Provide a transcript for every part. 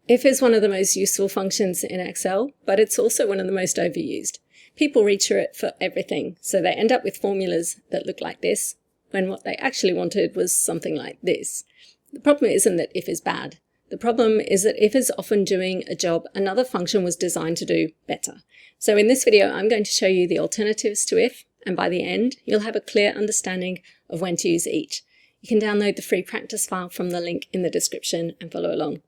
If is one of the most useful functions in Excel, but it's also one of the most overused. People reach for it for everything, so they end up with formulas that look like this, when what they actually wanted was something like this. The problem isn't that if is bad. The problem is that if is often doing a job another function was designed to do better. So in this video, I'm going to show you the alternatives to if, and by the end, you'll have a clear understanding of when to use each. You can download the free practice file from the link in the description and follow along.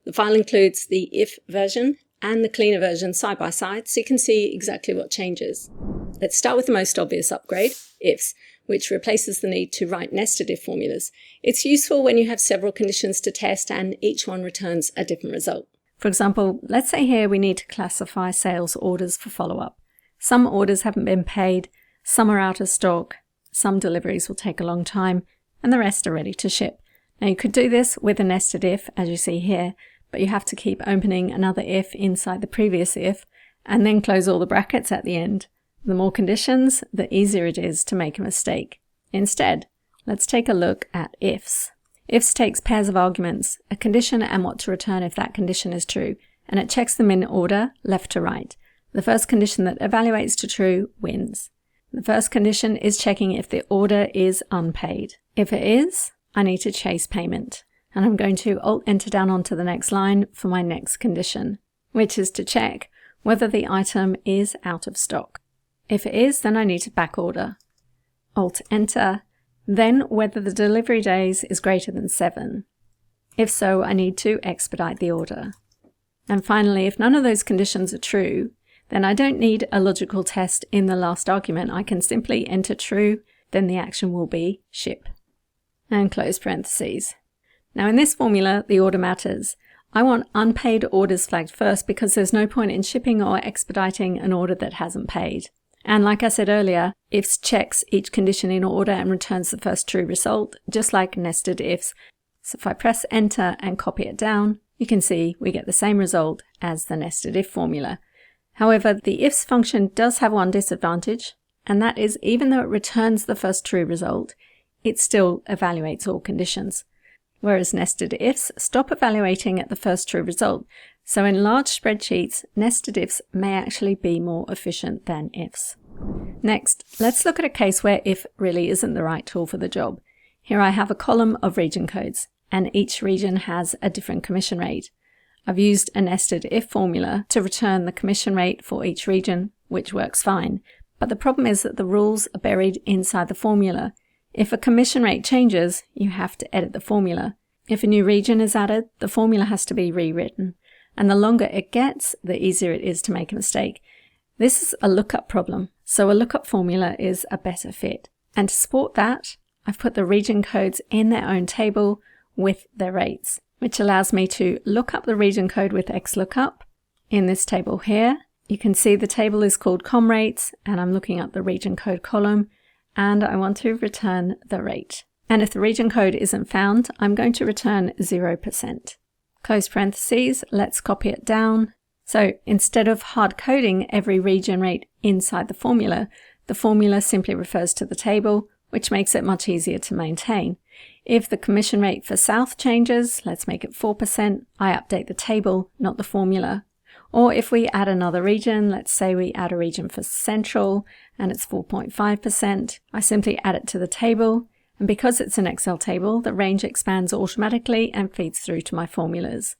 The file includes the if version and the cleaner version side by side, so you can see exactly what changes. Let's start with the most obvious upgrade, ifs, which replaces the need to write nested if formulas. It's useful when you have several conditions to test and each one returns a different result. For example, let's say here we need to classify sales orders for follow-up. Some orders haven't been paid, some are out of stock, some deliveries will take a long time, and the rest are ready to ship. Now you could do this with a nested if, as you see here, but you have to keep opening another if inside the previous if, and then close all the brackets at the end. The more conditions, the easier it is to make a mistake. Instead, let's take a look at ifs. Ifs takes pairs of arguments, a condition and what to return if that condition is true, and it checks them in order, left to right. The first condition that evaluates to true wins. The first condition is checking if the order is unpaid. If it is, I need to chase payment. And I'm going to Alt-Enter down onto the next line for my next condition, which is to check whether the item is out of stock. If it is, then I need to backorder. Alt-Enter, then whether the delivery days is greater than 7. If so, I need to expedite the order. And finally, if none of those conditions are true, then I don't need a logical test in the last argument. I can simply enter true, then the action will be ship. And close parentheses. Now in this formula, the order matters. I want unpaid orders flagged first because there's no point in shipping or expediting an order that hasn't paid. And like I said earlier, ifs checks each condition in order and returns the first true result, just like nested ifs. So if I press enter and copy it down, you can see we get the same result as the nested if formula. However, the ifs function does have one disadvantage, and that is even though it returns the first true result, it still evaluates all conditions. Whereas nested ifs stop evaluating at the first true result. So in large spreadsheets, nested ifs may actually be more efficient than ifs. Next, let's look at a case where if really isn't the right tool for the job. Here I have a column of region codes, and each region has a different commission rate. I've used a nested if formula to return the commission rate for each region, which works fine. But the problem is that the rules are buried inside the formula. If a commission rate changes, you have to edit the formula. If a new region is added, the formula has to be rewritten. And the longer it gets, the easier it is to make a mistake. This is a lookup problem, so a lookup formula is a better fit. And to support that, I've put the region codes in their own table with their rates, which allows me to look up the region code with XLOOKUP. In this table here, you can see the table is called COM rates, and I'm looking up the region code column, and I want to return the rate. And if the region code isn't found, I'm going to return 0%. Close parentheses, let's copy it down. So instead of hard coding every region rate inside the formula simply refers to the table, which makes it much easier to maintain. If the commission rate for South changes, let's make it 4%, I update the table, not the formula. Or if we add another region, let's say we add a region for Central and it's 4.5%, I simply add it to the table, and because it's an Excel table, the range expands automatically and feeds through to my formulas.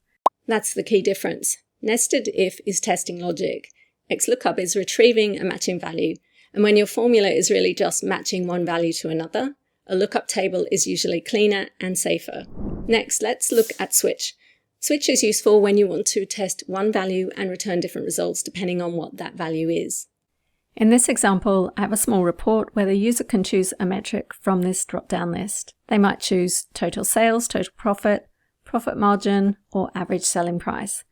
That's the key difference. Nested if is testing logic. XLOOKUP is retrieving a matching value, and when your formula is really just matching one value to another, a lookup table is usually cleaner and safer. Next, let's look at switch. Switch is useful when you want to test one value and return different results depending on what that value is. In this example, I have a small report where the user can choose a metric from this drop-down list. They might choose total sales, total profit, profit margin, or average selling price.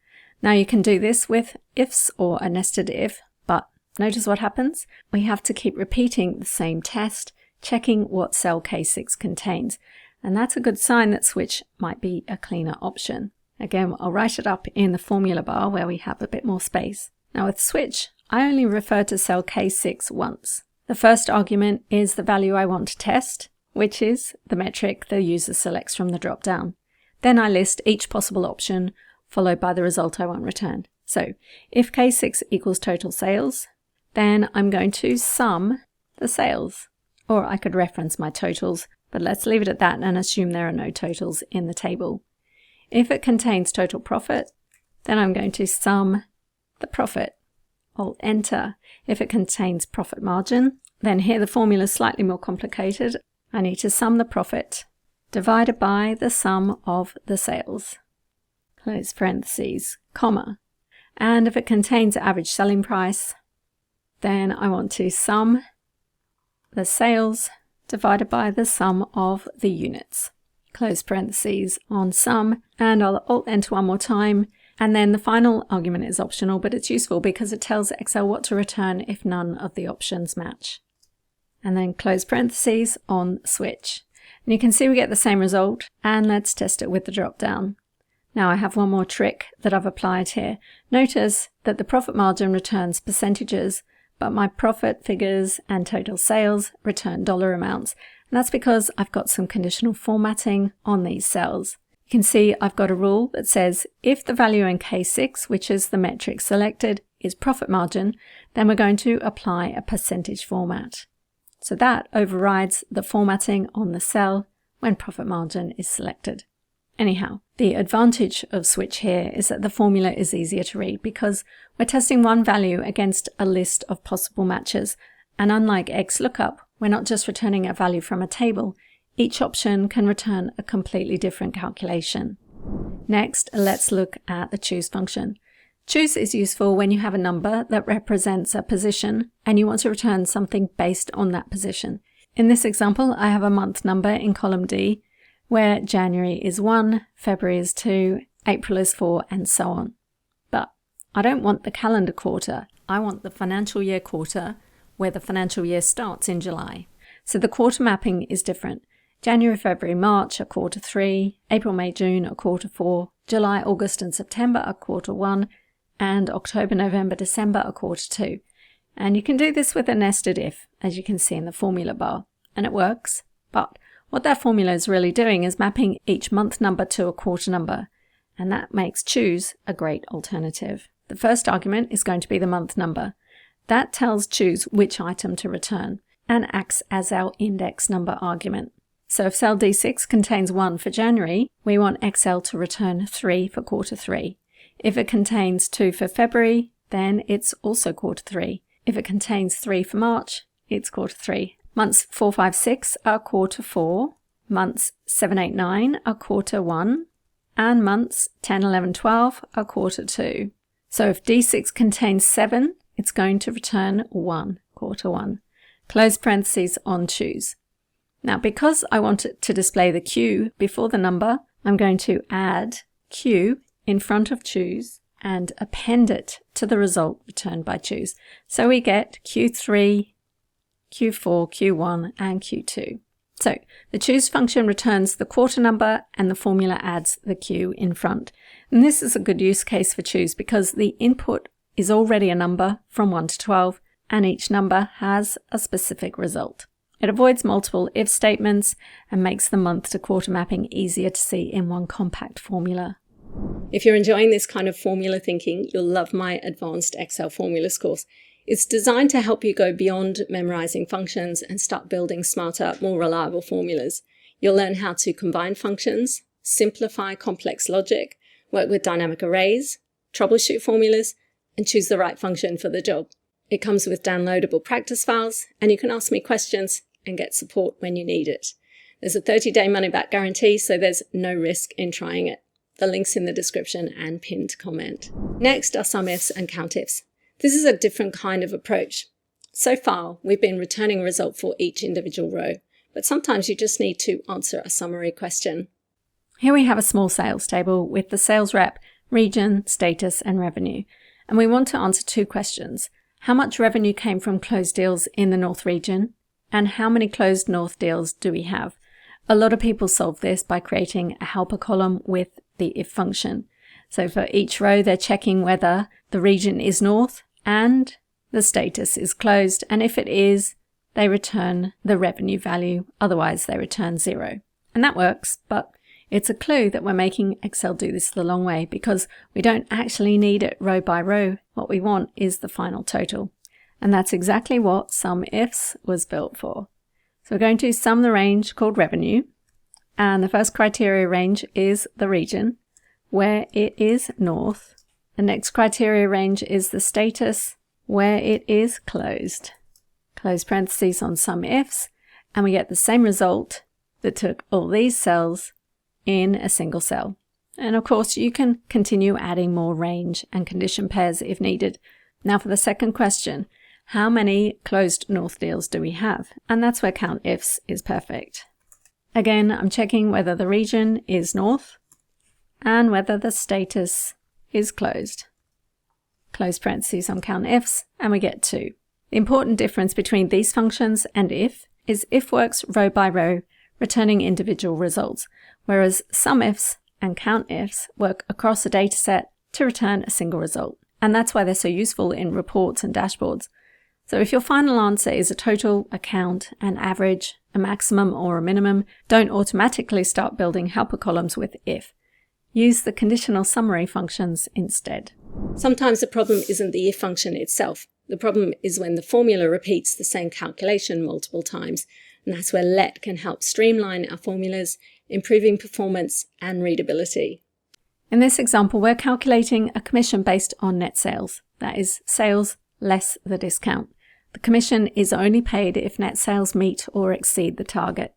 Now you can do this with ifs or a nested if, but notice what happens? We have to keep repeating the same test, checking what cell K6 contains, and that's a good sign that switch might be a cleaner option. Again, I'll write it up in the formula bar where we have a bit more space. Now with switch, I only refer to cell K6 once. The first argument is the value I want to test, which is the metric the user selects from the drop-down. Then I list each possible option followed by the result I want returned. So if K6 equals total sales, then I'm going to sum the sales. Or I could reference my totals, but let's leave it at that and assume there are no totals in the table. If it contains total profit, then I'm going to sum the profit. Alt enter. If it contains profit margin, then here the formula is slightly more complicated. I need to sum the profit divided by the sum of the sales. Close parentheses, comma. And if it contains average selling price, then I want to sum the sales divided by the sum of the units. Close parentheses on sum, and I'll alt enter one more time. And then the final argument is optional, but it's useful because it tells Excel what to return if none of the options match. And then close parentheses on switch. And you can see we get the same result, and let's test it with the drop down. Now I have one more trick that I've applied here. Notice that the profit margin returns percentages, but my profit figures and total sales return dollar amounts. And that's because I've got some conditional formatting on these cells. You can see I've got a rule that says if the value in K6, which is the metric selected, is profit margin, then we're going to apply a percentage format. So that overrides the formatting on the cell when profit margin is selected. Anyhow, the advantage of switch here is that the formula is easier to read because we're testing one value against a list of possible matches, and unlike XLOOKUP, we're not just returning a value from a table. Each option can return a completely different calculation. Next, let's look at the choose function. Choose is useful when you have a number that represents a position and you want to return something based on that position. In this example, I have a month number in column D where January is 1, February is 2, April is 4, and so on. But I don't want the calendar quarter. I want the financial year quarter where the financial year starts in July. So the quarter mapping is different. January, February, March are quarter 3, April, May, June are quarter 4, July, August and September are quarter 1, and October, November, December are quarter 2. And you can do this with a nested if, as you can see in the formula bar, and it works. But what that formula is really doing is mapping each month number to a quarter number, and that makes choose a great alternative. The first argument is going to be the month number. That tells choose which item to return and acts as our index number argument. So if cell D6 contains 1 for January, we want Excel to return 3 for quarter 3. If it contains 2 for February, then it's also quarter 3. If it contains 3 for March, it's quarter 3. Months 4, 5, 6 are quarter 4. Months 7, 8, 9 are quarter 1. And months 10, 11, 12 are quarter 2. So if D6 contains 7, it's going to return 1, quarter 1. Close parentheses on choose. Now, because I want it to display the Q before the number, I'm going to add Q in front of choose and append it to the result returned by choose. So we get Q3, Q4, Q1, and Q2. So the choose function returns the quarter number and the formula adds the Q in front. And this is a good use case for choose because the input is already a number from 1 to 12 and each number has a specific result. It avoids multiple if statements and makes the month to quarter mapping easier to see in one compact formula. If you're enjoying this kind of formula thinking, you'll love my Advanced Excel Formulas course. It's designed to help you go beyond memorizing functions and start building smarter, more reliable formulas. You'll learn how to combine functions, simplify complex logic, work with dynamic arrays, troubleshoot formulas, and choose the right function for the job. It comes with downloadable practice files, and you can ask me questions and get support when you need it. There's a 30-day money-back guarantee, so there's no risk in trying it. The link's in the description and pinned comment. Next are sum ifs and count ifs. This is a different kind of approach. So far, we've been returning a result for each individual row, but sometimes you just need to answer a summary question. Here we have a small sales table with the sales rep, region, status, and revenue. And we want to answer 2 questions. How much revenue came from closed deals in the North region? And how many closed North deals do we have? A lot of people solve this by creating a helper column with the if function. So for each row, they're checking whether the region is North and the status is closed. And if it is, they return the revenue value. Otherwise, they return 0. And that works, but It's a clue that we're making Excel do this the long way because we don't actually need it row by row. What we want is the final total. And that's exactly what SUMIFS was built for. So we're going to sum the range called revenue. And the first criteria range is the region, where it is north. The next criteria range is the status, where it is closed. Close parentheses on SUMIFS, and we get the same result that took all these cells in a single cell. And of course, you can continue adding more range and condition pairs if needed. Now for the second question, how many closed north deals do we have? And that's where COUNTIFS is perfect. Again, I'm checking whether the region is north and whether the status is closed. Close parentheses on COUNTIFS, and we get 2. The important difference between these functions and if works row by row, returning individual results, whereas SUMIFS and COUNTIFS work across a dataset to return a single result. And that's why they're so useful in reports and dashboards. So if your final answer is a total, a count, an average, a maximum or a minimum, don't automatically start building helper columns with if. Use the conditional summary functions instead. Sometimes the problem isn't the if function itself. The problem is when the formula repeats the same calculation multiple times, and that's where LET can help streamline our formulas, improving performance and readability. In this example, we're calculating a commission based on net sales. That is, sales less the discount. The commission is only paid if net sales meet or exceed the target.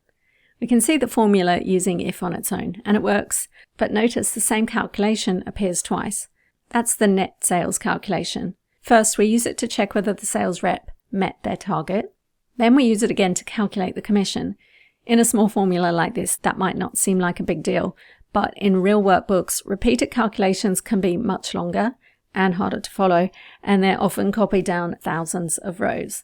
We can see the formula using if on its own, and it works, but notice the same calculation appears twice. That's the net sales calculation. First, we use it to check whether the sales rep met their target. Then we use it again to calculate the commission. In a small formula like this, that might not seem like a big deal, but in real workbooks, repeated calculations can be much longer and harder to follow, and they're often copied down thousands of rows.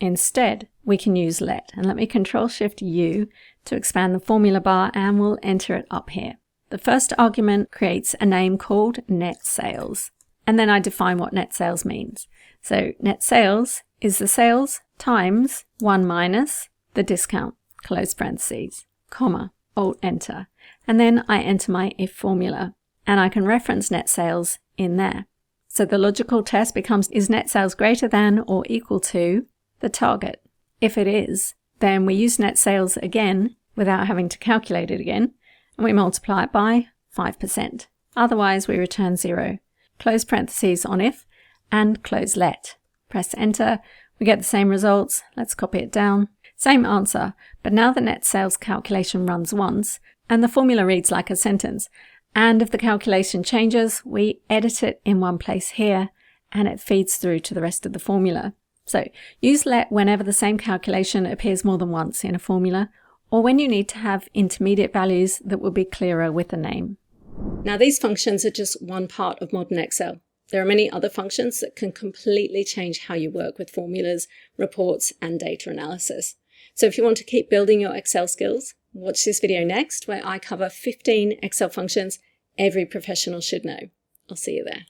Instead, we can use LET, and let me Control-Shift-U to expand the formula bar, and we'll enter it up here. The first argument creates a name called net sales, and then I define what net sales means. So net sales is the sales times 1 minus the discount, close parentheses, comma, Alt-Enter, and then I enter my if formula, and I can reference net sales in there. So the logical test becomes, is net sales greater than or equal to the target? If it is, then we use net sales again without having to calculate it again, and we multiply it by 5%. Otherwise, we return 0. Close parentheses on if, and close LET. Press Enter. We get the same results. Let's copy it down. Same answer, but now the net sales calculation runs once, and the formula reads like a sentence. And if the calculation changes, we edit it in one place here, and it feeds through to the rest of the formula. So use LET whenever the same calculation appears more than once in a formula, or when you need to have intermediate values that will be clearer with a name. Now these functions are just one part of modern Excel. There are many other functions that can completely change how you work with formulas, reports, and data analysis. So if you want to keep building your Excel skills, watch this video next where I cover 15 Excel functions every professional should know. I'll see you there.